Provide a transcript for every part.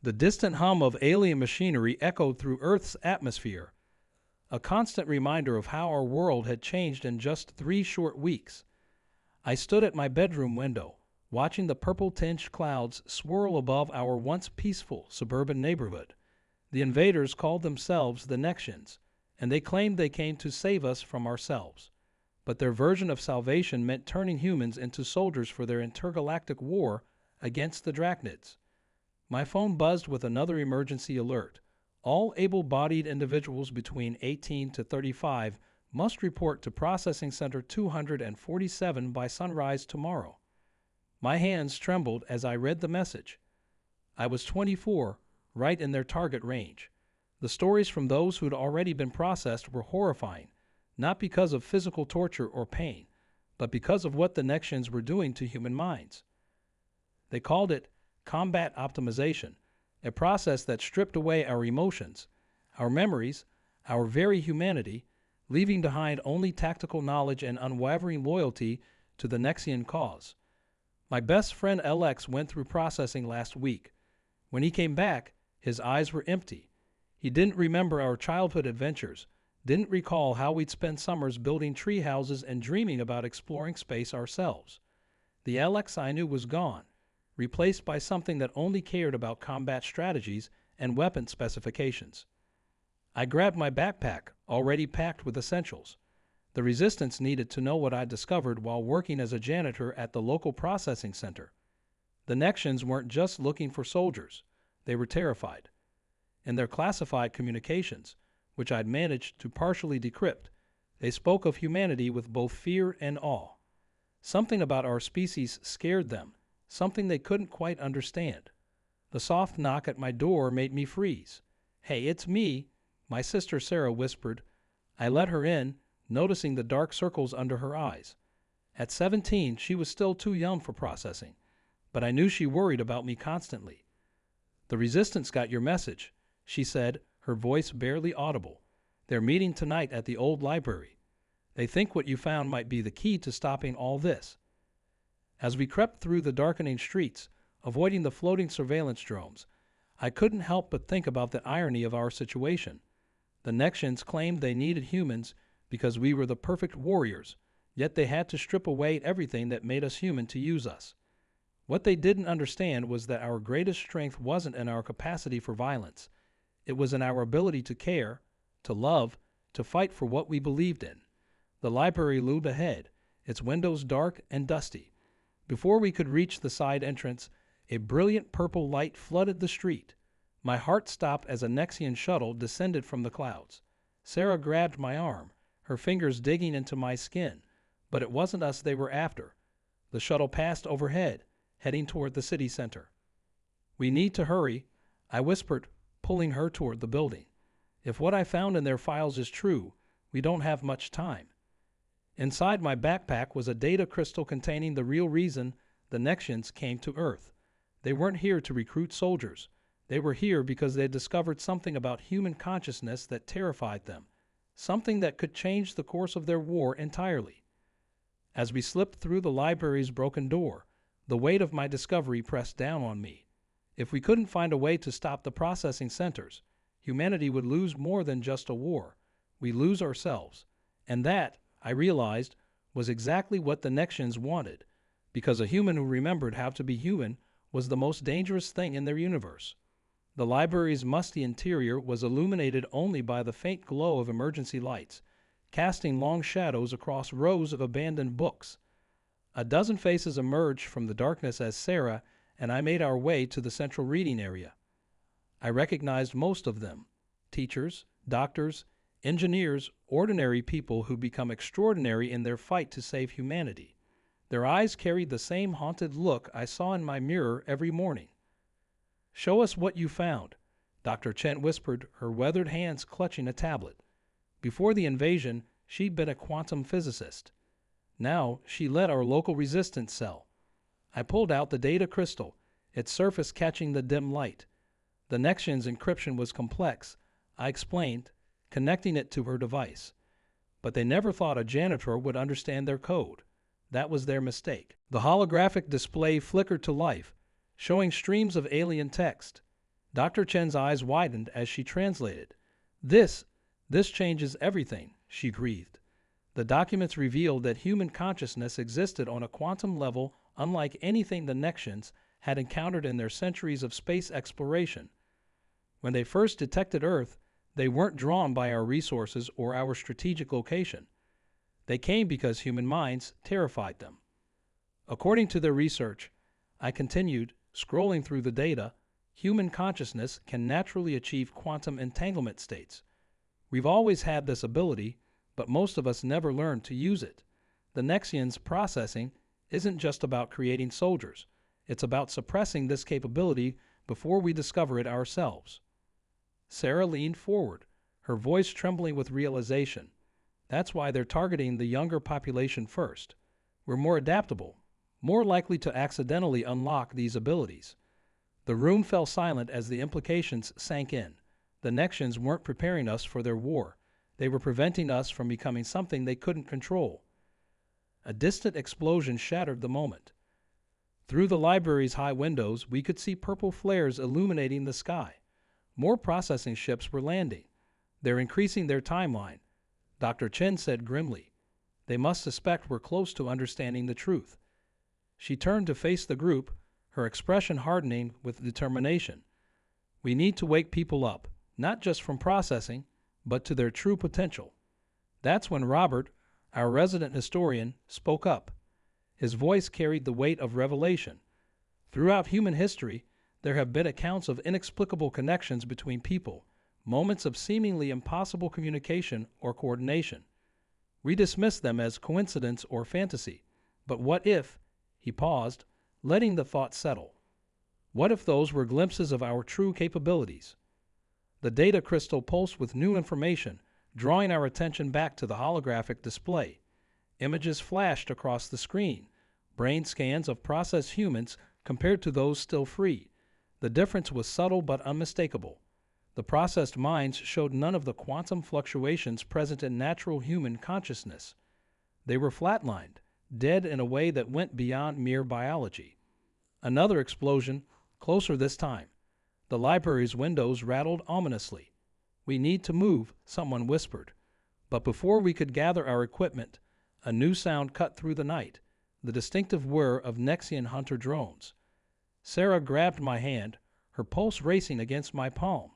The distant hum of alien machinery echoed through Earth's atmosphere, a constant reminder of how our world had changed in just 3 short weeks. I stood at my bedroom window, watching the purple-tinged clouds swirl above our once peaceful suburban neighborhood. The invaders called themselves the Nexians, and they claimed they came to save us from ourselves. But their version of salvation meant turning humans into soldiers for their intergalactic war against the Drachnids. My phone buzzed with another emergency alert. All able-bodied individuals between 18 to 35 must report to Processing Center 247 by sunrise tomorrow. My hands trembled as I read the message. I was 24, right in their target range. The stories from those who'd already been processed were horrifying, not because of physical torture or pain, but because of what the Nexians were doing to human minds. They called it combat optimization, a process that stripped away our emotions, our memories, our very humanity, leaving behind only tactical knowledge and unwavering loyalty to the Nexian cause. My best friend LX went through processing last week. When he came back, his eyes were empty. He didn't remember our childhood adventures, didn't recall how we'd spend summers building tree houses and dreaming about exploring space ourselves. The LX I knew was gone, replaced by something that only cared about combat strategies and weapon specifications. I grabbed my backpack, already packed with essentials. The Resistance needed to know what I discovered while working as a janitor at the local processing center. The Nexians weren't just looking for soldiers, they were terrified. In their classified communications, which I'd managed to partially decrypt, they spoke of humanity with both fear and awe. Something about our species scared them, something they couldn't quite understand. The soft knock at my door made me freeze. "Hey, it's me," my sister Sarah whispered. I let her in, noticing the dark circles under her eyes. At 17, she was still too young for processing, but I knew she worried about me constantly. "The Resistance got your message," she said, her voice barely audible. "They're meeting tonight at the old library. They think what you found might be the key to stopping all this." As we crept through the darkening streets, avoiding the floating surveillance drones, I couldn't help but think about the irony of our situation. The Nexians claimed they needed humans because we were the perfect warriors, yet they had to strip away everything that made us human to use us. What they didn't understand was that our greatest strength wasn't in our capacity for violence. It was in our ability to care, to love, to fight for what we believed in. The library loomed ahead, its windows dark and dusty. Before we could reach the side entrance, a brilliant purple light flooded the street. My heart stopped as a Nexian shuttle descended from the clouds. Sarah grabbed my arm, her fingers digging into my skin, but it wasn't us they were after. The shuttle passed overhead, heading toward the city center. "We need to hurry," I whispered, pulling her toward the building. "If what I found in their files is true, we don't have much time." Inside my backpack was a data crystal containing the real reason the Nexians came to Earth. They weren't here to recruit soldiers. They were here because they discovered something about human consciousness that terrified them, something that could change the course of their war entirely. As we slipped through the library's broken door, the weight of my discovery pressed down on me. If we couldn't find a way to stop the processing centers, humanity would lose more than just a war. We'd lose ourselves. And that, I realized, was exactly what the Nexians wanted, because a human who remembered how to be human was the most dangerous thing in their universe. The library's musty interior was illuminated only by the faint glow of emergency lights, casting long shadows across rows of abandoned books. A dozen faces emerged from the darkness as Sarah and I made our way to the central reading area. I recognized most of them: teachers, doctors, engineers, ordinary people who become extraordinary in their fight to save humanity. Their eyes carried the same haunted look I saw in my mirror every morning. "Show us what you found," Dr. Chen whispered, her weathered hands clutching a tablet. Before the invasion, she'd been a quantum physicist. Now she led our local resistance cell. I pulled out the data crystal, its surface catching the dim light. The Nexians' encryption was complex, I explained, connecting it to her device. But they never thought a janitor would understand their code. That was their mistake. The holographic display flickered to life, showing streams of alien text. Dr. Chen's eyes widened as she translated. This changes everything, she breathed. The documents revealed that human consciousness existed on a quantum level unlike anything the Nexians had encountered in their centuries of space exploration. When they first detected Earth, they weren't drawn by our resources or our strategic location. They came because human minds terrified them. According to their research, I continued, scrolling through the data, human consciousness can naturally achieve quantum entanglement states. We've always had this ability, but most of us never learned to use it. The Nexians' processing isn't just about creating soldiers. It's about suppressing this capability before we discover it ourselves. Sarah leaned forward, her voice trembling with realization. That's why they're targeting the younger population first. We're more adaptable, more likely to accidentally unlock these abilities. The room fell silent as the implications sank in. The Nexians weren't preparing us for their war. They were preventing us from becoming something they couldn't control. A distant explosion shattered the moment. Through the library's high windows, we could see purple flares illuminating the sky. More processing ships were landing. They're increasing their timeline, Dr. Chen said grimly. They must suspect we're close to understanding the truth. She turned to face the group, her expression hardening with determination. We need to wake people up, not just from processing, but to their true potential. That's when Robert, our resident historian, spoke up. His voice carried the weight of revelation. Throughout human history, there have been accounts of inexplicable connections between people, moments of seemingly impossible communication or coordination. We dismiss them as coincidence or fantasy. But what if, he paused, letting the thought settle, what if those were glimpses of our true capabilities? The data crystal pulsed with new information, drawing our attention back to the holographic display. Images flashed across the screen, brain scans of processed humans compared to those still free. The difference was subtle but unmistakable. The processed minds showed none of the quantum fluctuations present in natural human consciousness. They were flatlined, dead in a way that went beyond mere biology. Another explosion, closer this time. The library's windows rattled ominously. "We need to move," someone whispered. But before we could gather our equipment, a new sound cut through the night, the distinctive whir of Nexian hunter drones. Sarah grabbed my hand, her pulse racing against my palm.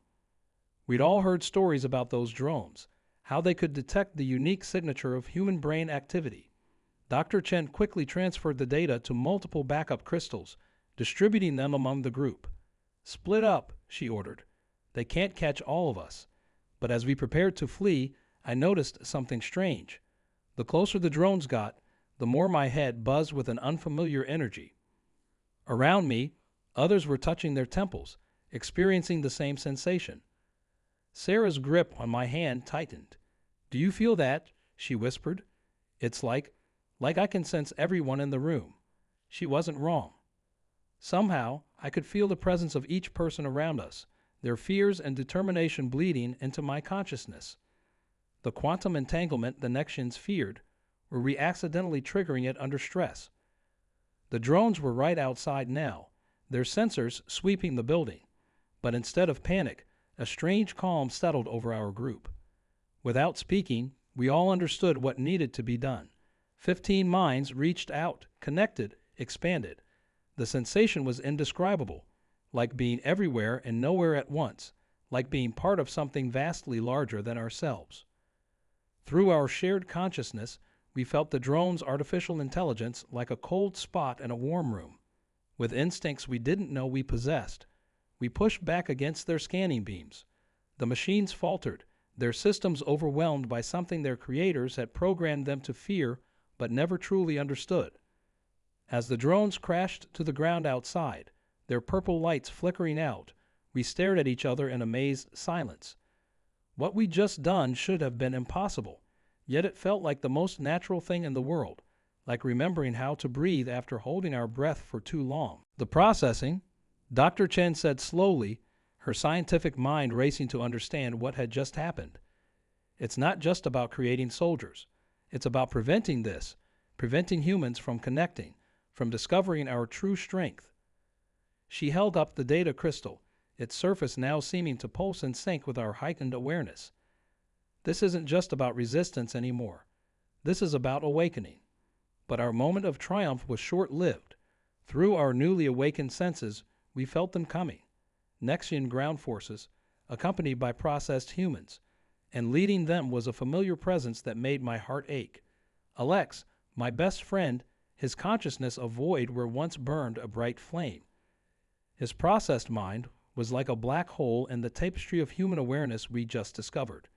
We'd all heard stories about those drones, how they could detect the unique signature of human brain activity. Dr. Chen quickly transferred the data to multiple backup crystals, distributing them among the group. "Split up," she ordered. "They can't catch all of us." But as we prepared to flee, I noticed something strange. The closer the drones got, the more my head buzzed with an unfamiliar energy. Around me, others were touching their temples, experiencing the same sensation. Sarah's grip on my hand tightened. "Do you feel that?" she whispered. "It's like I can sense everyone in the room." She wasn't wrong. Somehow, I could feel the presence of each person around us, their fears and determination bleeding into my consciousness. The quantum entanglement the Nexians feared, were we accidentally triggering it under stress? The drones were right outside now, their sensors sweeping the building. But instead of panic, a strange calm settled over our group. Without speaking, we all understood what needed to be done. 15 minds reached out, connected, expanded. The sensation was indescribable, like being everywhere and nowhere at once, like being part of something vastly larger than ourselves. Through our shared consciousness, we felt the drone's artificial intelligence like a cold spot in a warm room. With instincts we didn't know we possessed, we pushed back against their scanning beams. The machines faltered, their systems overwhelmed by something their creators had programmed them to fear but never truly understood. As the drones crashed to the ground outside, their purple lights flickering out, we stared at each other in amazed silence. What we'd just done should have been impossible, yet it felt like the most natural thing in the world, like remembering how to breathe after holding our breath for too long. "The processing," Dr. Chen said slowly, her scientific mind racing to understand what had just happened. "It's not just about creating soldiers. It's about preventing humans from connecting, from discovering our true strength." She held up the data crystal, its surface now seeming to pulse in sync with our heightened awareness. This isn't just about resistance anymore. This is about awakening. But our moment of triumph was short-lived. Through our newly awakened senses, we felt them coming. Nexian ground forces, accompanied by processed humans, and leading them was a familiar presence that made my heart ache. Alex, my best friend, his consciousness a void where once burned a bright flame. His processed mind was like a black hole in the tapestry of human awareness we just discovered.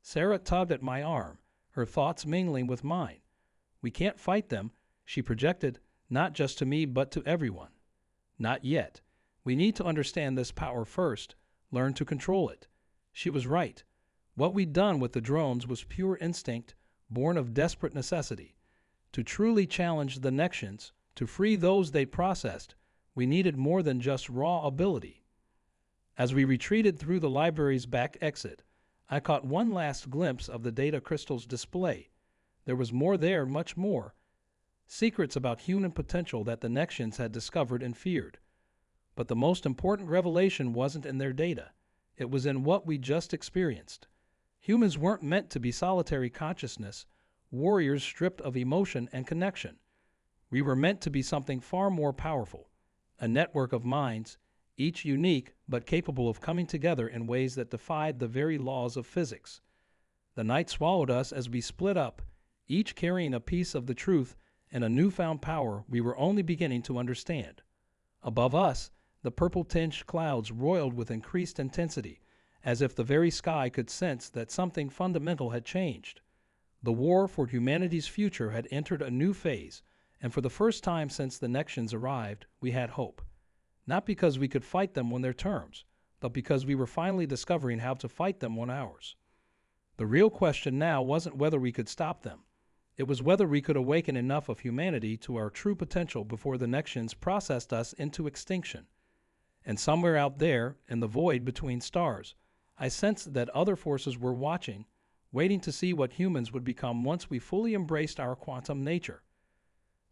Sarah tugged at my arm, her thoughts mingling with mine. We can't fight them, she projected, not just to me but to everyone. Not yet. We need to understand this power first, learn to control it. She was right. What we'd done with the drones was pure instinct, born of desperate necessity. To truly challenge the Nexians, to free those they processed, we needed more than just raw ability. As we retreated through the library's back exit, I caught one last glimpse of the data crystal's display. There was more there, much more. Secrets about human potential that the Nexians had discovered and feared. But the most important revelation wasn't in their data. It was in what we just experienced. Humans weren't meant to be solitary consciousness, warriors stripped of emotion and connection. We were meant to be something far more powerful, a network of minds, each unique but capable of coming together in ways that defied the very laws of physics. The night swallowed us as we split up, each carrying a piece of the truth and a newfound power we were only beginning to understand. Above us, the purple-tinged clouds roiled with increased intensity, as if the very sky could sense that something fundamental had changed. The war for humanity's future had entered a new phase, and for the first time since the Nexians arrived, we had hope. Not because we could fight them on their terms, but because we were finally discovering how to fight them on ours. The real question now wasn't whether we could stop them. It was whether we could awaken enough of humanity to our true potential before the Nexians processed us into extinction. And somewhere out there, in the void between stars, I sensed that other forces were watching, waiting to see what humans would become once we fully embraced our quantum nature.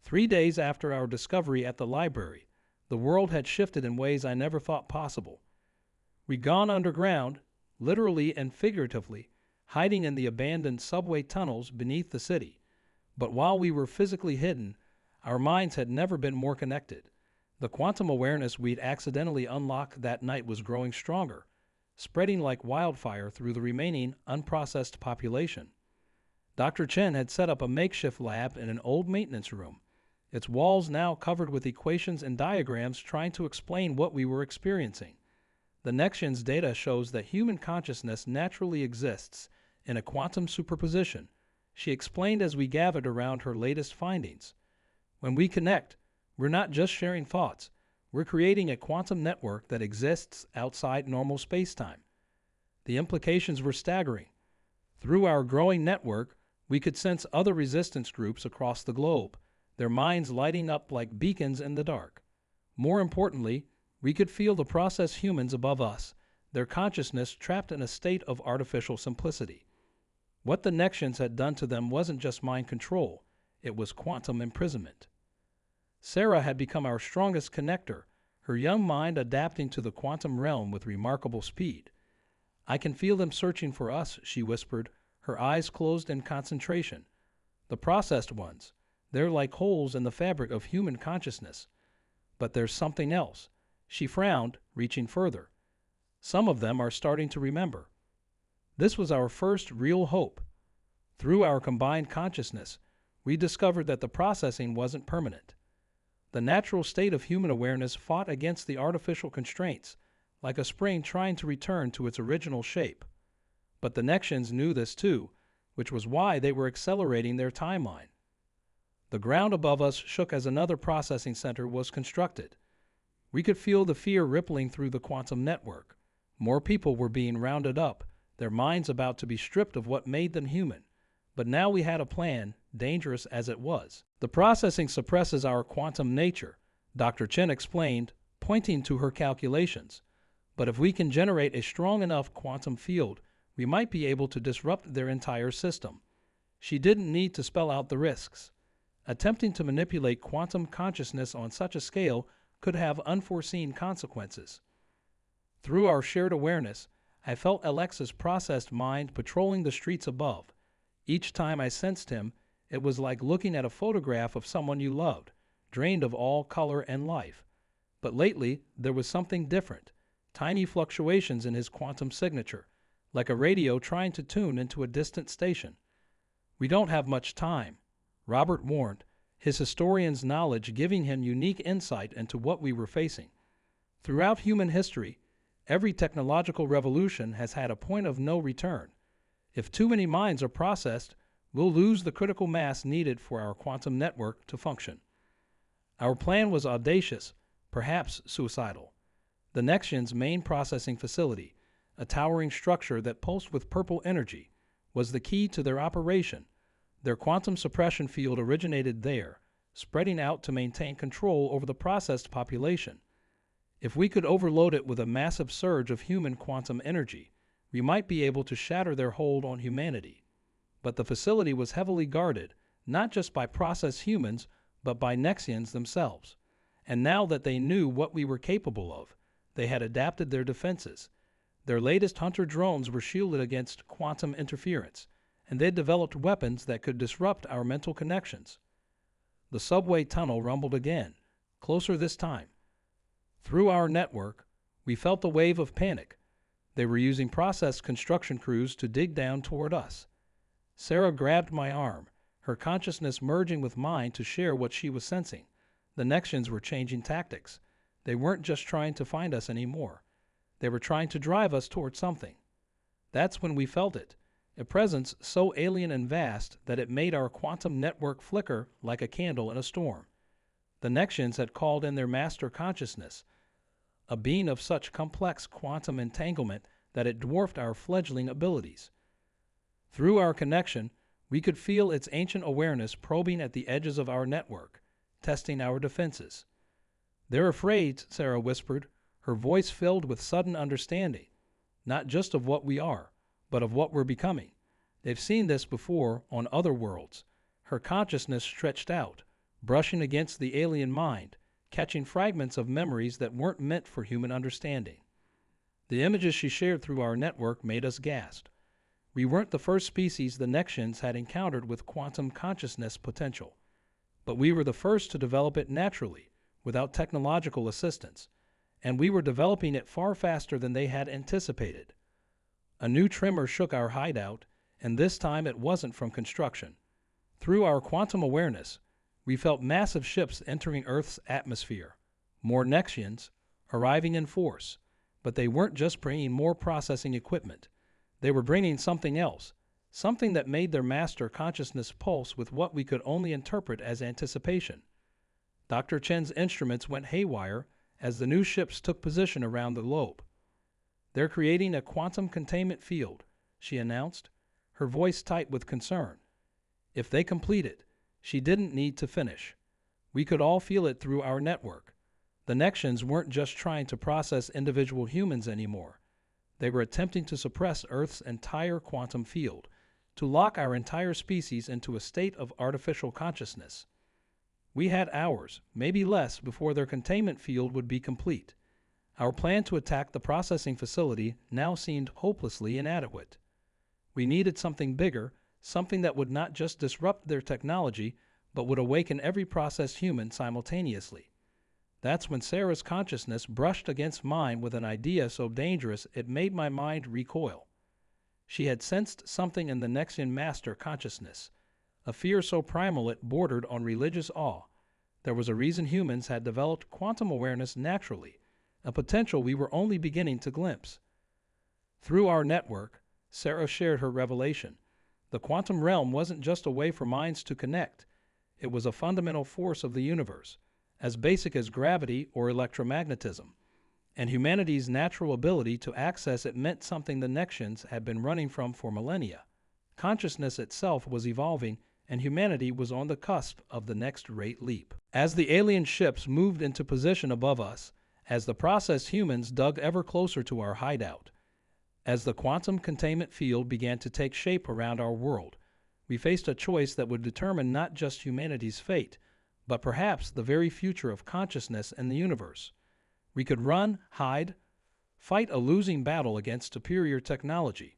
3 days after our discovery at the library, the world had shifted in ways I never thought possible. We'd gone underground, literally and figuratively, hiding in the abandoned subway tunnels beneath the city. But while we were physically hidden, our minds had never been more connected. The quantum awareness we'd accidentally unlocked that night was growing stronger, spreading like wildfire through the remaining unprocessed population. Dr. Chen had set up a makeshift lab in an old maintenance room, its walls now covered with equations and diagrams trying to explain what we were experiencing. The Nexians' data shows that human consciousness naturally exists in a quantum superposition, she explained as we gathered around her latest findings. When we connect, we're not just sharing thoughts, we're creating a quantum network that exists outside normal space-time. The implications were staggering. Through our growing network, we could sense other resistance groups across the globe, their minds lighting up like beacons in the dark. More importantly, we could feel the processed humans above us, their consciousness trapped in a state of artificial simplicity. What the Nexians had done to them wasn't just mind control, it was quantum imprisonment. Sarah had become our strongest connector, her young mind adapting to the quantum realm with remarkable speed. "I can feel them searching for us," she whispered, her eyes closed in concentration. "The processed ones. They're like holes in the fabric of human consciousness. But there's something else." She frowned, reaching further. "Some of them are starting to remember." This was our first real hope. Through our combined consciousness, we discovered that the processing wasn't permanent. The natural state of human awareness fought against the artificial constraints, like a spring trying to return to its original shape. But the Nexians knew this too, which was why they were accelerating their timeline. The ground above us shook as another processing center was constructed. We could feel the fear rippling through the quantum network. More people were being rounded up, their minds about to be stripped of what made them human. But now we had a plan, dangerous as it was. "The processing suppresses our quantum nature," Dr. Chen explained, pointing to her calculations. "But if we can generate a strong enough quantum field, we might be able to disrupt their entire system." She didn't need to spell out the risks. Attempting to manipulate quantum consciousness on such a scale could have unforeseen consequences. Through our shared awareness, I felt Alexa's processed mind patrolling the streets above. Each time I sensed him, it was like looking at a photograph of someone you loved, drained of all color and life. But lately, there was something different. Tiny fluctuations in his quantum signature, like a radio trying to tune into a distant station. "We don't have much time," Robert warned, his historian's knowledge giving him unique insight into what we were facing. Throughout human history, every technological revolution has had a point of no return. If too many minds are processed, we'll lose the critical mass needed for our quantum network to function. Our plan was audacious, perhaps suicidal. The Nexians' main processing facility, a towering structure that pulsed with purple energy, was the key to their operation. Their quantum suppression field originated there, spreading out to maintain control over the processed population. If we could overload it with a massive surge of human quantum energy, we might be able to shatter their hold on humanity. But the facility was heavily guarded, not just by processed humans, but by Nexians themselves. And now that they knew what we were capable of, they had adapted their defenses. Their latest hunter drones were shielded against quantum interference, and they developed weapons that could disrupt our mental connections. The subway tunnel rumbled again, closer this time. Through our network, we felt a wave of panic. They were using process construction crews to dig down toward us. Sarah grabbed my arm, her consciousness merging with mine to share what she was sensing. The Nexians were changing tactics. They weren't just trying to find us anymore. They were trying to drive us toward something. That's when we felt it, a presence so alien and vast that it made our quantum network flicker like a candle in a storm. The Nexians had called in their master consciousness, a being of such complex quantum entanglement that it dwarfed our fledgling abilities. Through our connection, we could feel its ancient awareness probing at the edges of our network, testing our defenses. "They're afraid," Sarah whispered, her voice filled with sudden understanding, not just of what we are, but of what we're becoming. They've seen this before on other worlds. Her consciousness stretched out, brushing against the alien mind, catching fragments of memories that weren't meant for human understanding. The images she shared through our network made us gasp. We weren't the first species the Nexians had encountered with quantum consciousness potential, but we were the first to develop it naturally, without technological assistance, and we were developing it far faster than they had anticipated. A new tremor shook our hideout, and this time it wasn't from construction. Through our quantum awareness, we felt massive ships entering Earth's atmosphere, more Nexians arriving in force, but they weren't just bringing more processing equipment. They were bringing something else, something that made their master consciousness pulse with what we could only interpret as anticipation. Dr. Chen's instruments went haywire as the new ships took position around the globe. "They're creating a quantum containment field," she announced, her voice tight with concern. If they complete it, she didn't need to finish. We could all feel it through our network. The Nexians weren't just trying to process individual humans anymore. They were attempting to suppress Earth's entire quantum field, to lock our entire species into a state of artificial consciousness. We had hours, maybe less, before their containment field would be complete. Our plan to attack the processing facility now seemed hopelessly inadequate. We needed something bigger, something that would not just disrupt their technology, but would awaken every processed human simultaneously. That's when Sarah's consciousness brushed against mine with an idea so dangerous it made my mind recoil. She had sensed something in the Nexian master consciousness, a fear so primal it bordered on religious awe. There was a reason humans had developed quantum awareness naturally, a potential we were only beginning to glimpse. Through our network, Sarah shared her revelation. The quantum realm wasn't just a way for minds to connect. It was a fundamental force of the universe, as basic as gravity or electromagnetism, and humanity's natural ability to access it meant something the Nexians had been running from for millennia. Consciousness itself was evolving, and humanity was on the cusp of the next great leap. As the alien ships moved into position above us, as the processed humans dug ever closer to our hideout, as the quantum containment field began to take shape around our world, we faced a choice that would determine not just humanity's fate, but perhaps the very future of consciousness in the universe. We could run, hide, fight a losing battle against superior technology.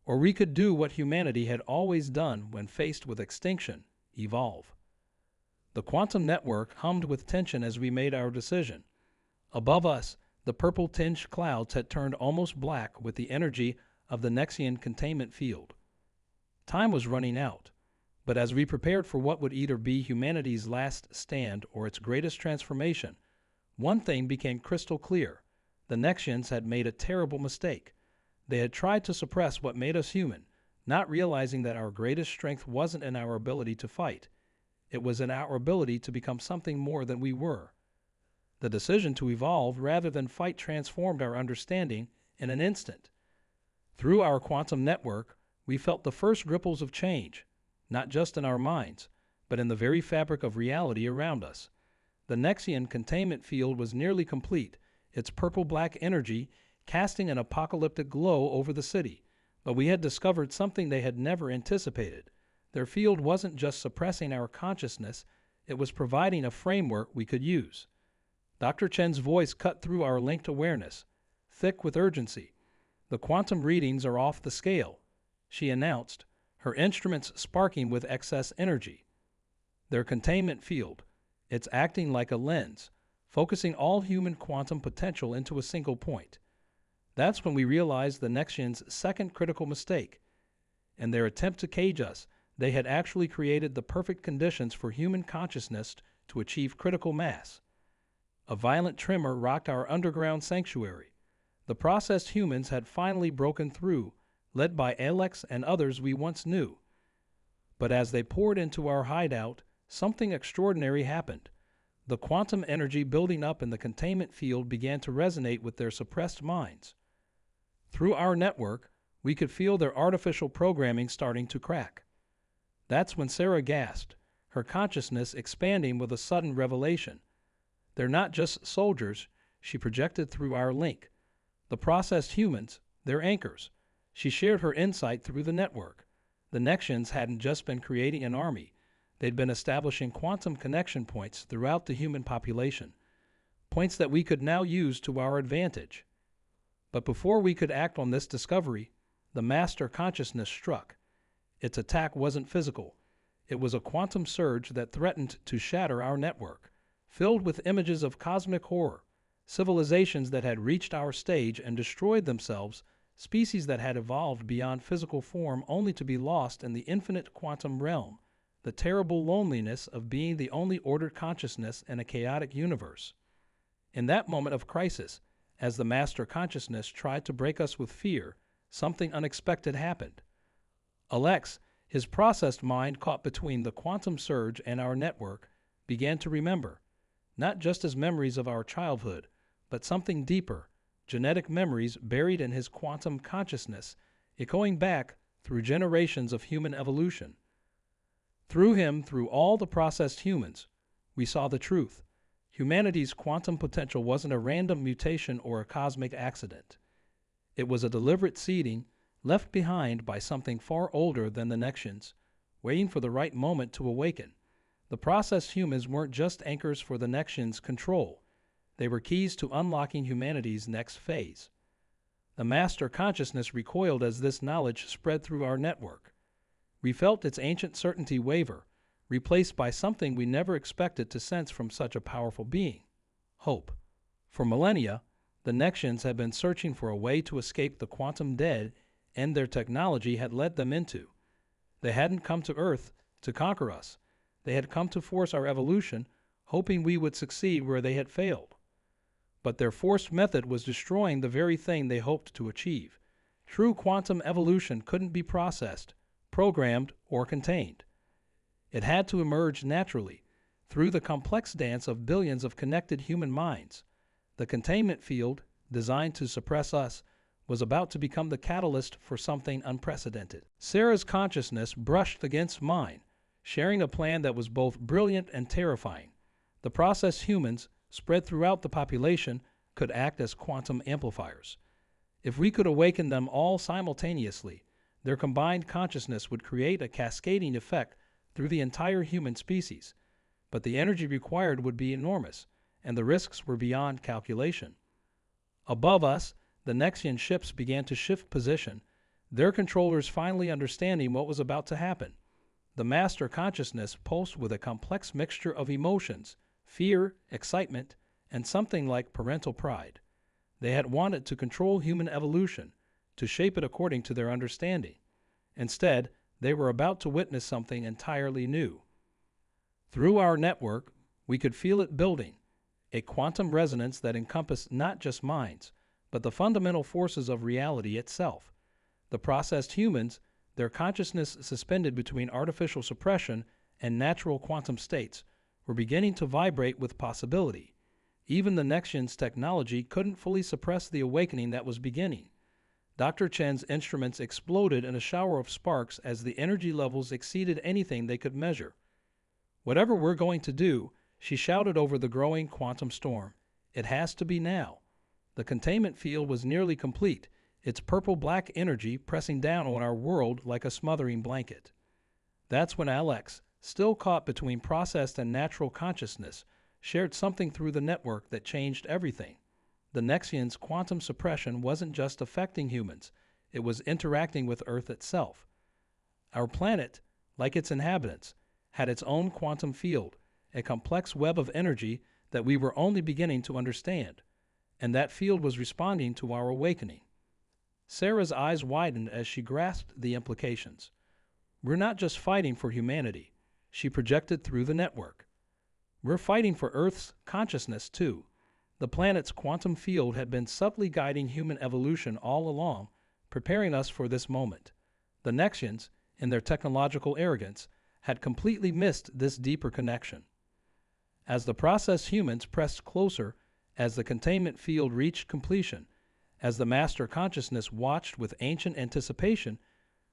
Or we could do what humanity had always done when faced with extinction: evolve. The quantum network hummed with tension as we made our decision. Above us, the purple-tinged clouds had turned almost black with the energy of the Nexian containment field. Time was running out, but as we prepared for what would either be humanity's last stand or its greatest transformation, one thing became crystal clear. The Nexians had made a terrible mistake. They had tried to suppress what made us human, not realizing that our greatest strength wasn't in our ability to fight. It was in our ability to become something more than we were. The decision to evolve rather than fight transformed our understanding in an instant. Through our quantum network, we felt the first ripples of change, not just in our minds, but in the very fabric of reality around us. The Nexian containment field was nearly complete, its purple-black energy casting an apocalyptic glow over the city. But we had discovered something they had never anticipated. Their field wasn't just suppressing our consciousness, it was providing a framework we could use. Dr. Chen's voice cut through our linked awareness, thick with urgency. "The quantum readings are off the scale," she announced, her instruments sparking with excess energy. "Their containment field, it's acting like a lens, focusing all human quantum potential into a single point." That's when we realized the Nexians' second critical mistake. In their attempt to cage us, they had actually created the perfect conditions for human consciousness to achieve critical mass. A violent tremor rocked our underground sanctuary. The processed humans had finally broken through, led by Alex and others we once knew. But as they poured into our hideout, something extraordinary happened. The quantum energy building up in the containment field began to resonate with their suppressed minds. Through our network, we could feel their artificial programming starting to crack. That's when Sarah gasped, her consciousness expanding with a sudden revelation. "They're not just soldiers," she projected through our link. "The processed humans, they're anchors." She shared her insight through the network. The Nexians hadn't just been creating an army. They'd been establishing quantum connection points throughout the human population, points that we could now use to our advantage. But before we could act on this discovery, the master consciousness struck. Its attack wasn't physical. It was a quantum surge that threatened to shatter our network, filled with images of cosmic horror, civilizations that had reached our stage and destroyed themselves, species that had evolved beyond physical form only to be lost in the infinite quantum realm, the terrible loneliness of being the only ordered consciousness in a chaotic universe. In that moment of crisis, as the master consciousness tried to break us with fear, something unexpected happened. Alex, his processed mind caught between the quantum surge and our network, began to remember, not just as memories of our childhood, but something deeper, genetic memories buried in his quantum consciousness, echoing back through generations of human evolution. Through him, through all the processed humans, we saw the truth. Humanity's quantum potential wasn't a random mutation or a cosmic accident. It was a deliberate seeding left behind by something far older than the Nexians, waiting for the right moment to awaken. The processed humans weren't just anchors for the Nexians' control. They were keys to unlocking humanity's next phase. The master consciousness recoiled as this knowledge spread through our network. We felt its ancient certainty waver, replaced by something we never expected to sense from such a powerful being: hope. For millennia, the Nexians had been searching for a way to escape the quantum dead and their technology had led them into. They hadn't come to Earth to conquer us. They had come to force our evolution, hoping we would succeed where they had failed. But their forced method was destroying the very thing they hoped to achieve. True quantum evolution couldn't be processed, programmed, or contained. It had to emerge naturally, through the complex dance of billions of connected human minds. The containment field, designed to suppress us, was about to become the catalyst for something unprecedented. Sarah's consciousness brushed against mine, sharing a plan that was both brilliant and terrifying. The processed humans, spread throughout the population, could act as quantum amplifiers. If we could awaken them all simultaneously, their combined consciousness would create a cascading effect through the entire human species. But the energy required would be enormous, and the risks were beyond calculation. Above us, the Nexian ships began to shift position, their controllers finally understanding what was about to happen. The master consciousness pulsed with a complex mixture of emotions, fear, excitement, and something like parental pride. They had wanted to control human evolution, to shape it according to their understanding. Instead, they were about to witness something entirely new. Through our network, we could feel it building, a quantum resonance that encompassed not just minds, but the fundamental forces of reality itself. The processed humans, their consciousness suspended between artificial suppression and natural quantum states, were beginning to vibrate with possibility. Even the Nexian's technology couldn't fully suppress the awakening that was beginning. Dr. Chen's instruments exploded in a shower of sparks as the energy levels exceeded anything they could measure. "Whatever we're going to do," she shouted over the growing quantum storm, "it has to be now." The containment field was nearly complete, its purple-black energy pressing down on our world like a smothering blanket. That's when Alex, still caught between processed and natural consciousness, shared something through the network that changed everything. The Nexian's quantum suppression wasn't just affecting humans, it was interacting with Earth itself. Our planet, like its inhabitants, had its own quantum field, a complex web of energy that we were only beginning to understand, and that field was responding to our awakening. Sarah's eyes widened as she grasped the implications. "We're not just fighting for humanity," she projected through the network. "We're fighting for Earth's consciousness, too." The planet's quantum field had been subtly guiding human evolution all along, preparing us for this moment. The Nexians, in their technological arrogance, had completely missed this deeper connection. As the processed humans pressed closer, as the containment field reached completion, as the master consciousness watched with ancient anticipation,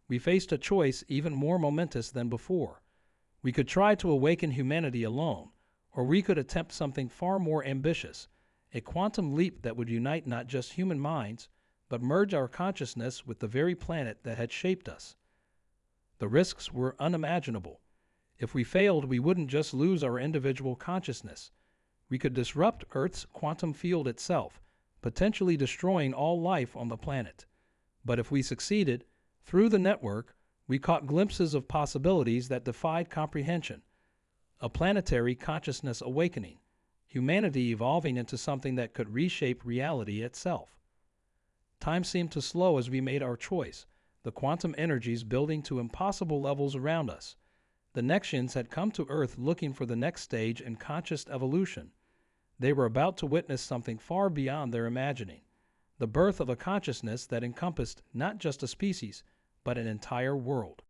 we faced a choice even more momentous than before. We could try to awaken humanity alone, or we could attempt something far more ambitious, a quantum leap that would unite not just human minds, but merge our consciousness with the very planet that had shaped us. The risks were unimaginable. If we failed, we wouldn't just lose our individual consciousness. We could disrupt Earth's quantum field itself, potentially destroying all life on the planet. But if we succeeded, through the network, we caught glimpses of possibilities that defied comprehension. A planetary consciousness awakening, humanity evolving into something that could reshape reality itself. Time seemed to slow as we made our choice, the quantum energies building to impossible levels around us. The Nexians had come to Earth looking for the next stage in conscious evolution. They were about to witness something far beyond their imagining, the birth of a consciousness that encompassed not just a species, but an entire world.